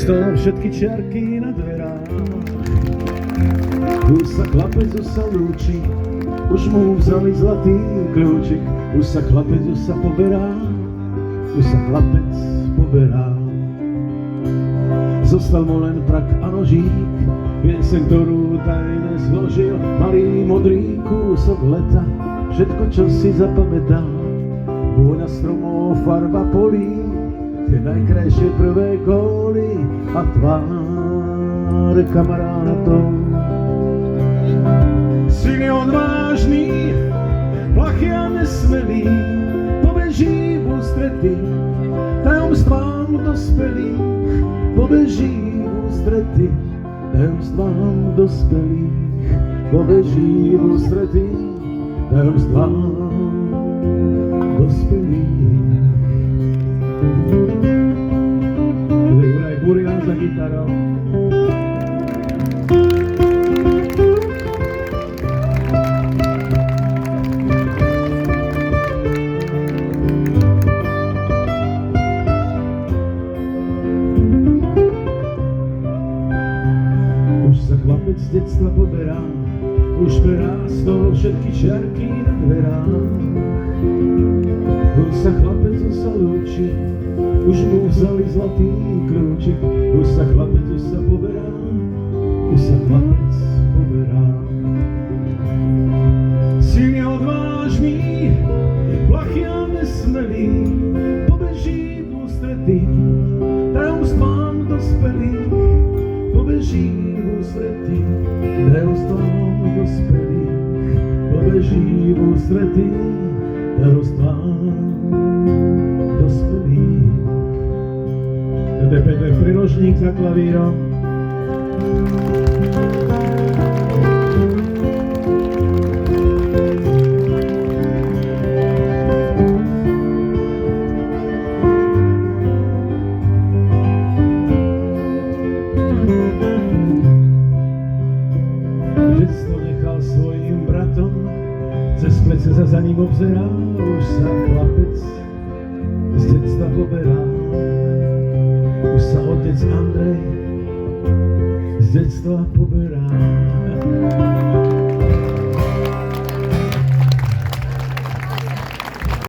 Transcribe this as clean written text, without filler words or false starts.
stole všetky čiarky na dverách. Už sa chlapec, už sa lúči, už mu vzali zlatý kľúčik. Už sa chlapec, už sa poberá, už sa chlapec poberá. Zostal mu len prak a nožík, pieseň, ktorú tajne zložil. Malý modrý kúsok leta, všetko, čo si zapamätá. Vôňa stromov, farba polí, tie najkrajšie prvé góly a tvár kamarátov. Syn je odvážny, plachý a nesmelý, pobeží v ústretí tajomstvám dospelých, pobeží v ústretí tajomstvám dospelých, pobeží v ústretí tajomstvám dospelých. To je Juraj Burian za gitarou. Chlapec z detstva poberá, už prerástol všetky čiarky na dverách. Už sa chlapec, už sa lúči, už mu vzali zlatý kľúčik. Už sa chlapec, už sa poberá, už sa chlapec poberá. Syn je odvážny, plachý a nesmelý, pobeží v ústretí tajomstvám dospelých, pobeží v ústretí tajomstvám dospelých, pobeží v ústretí tajomstvám dospelých. Toto je Peter Priložník za klavírom. Detstvo nechal svojim bratom, cez plece sa za ním obzerá. Už sa chlapec z detstva poberá, už sa otec Andrej z detstva poberá.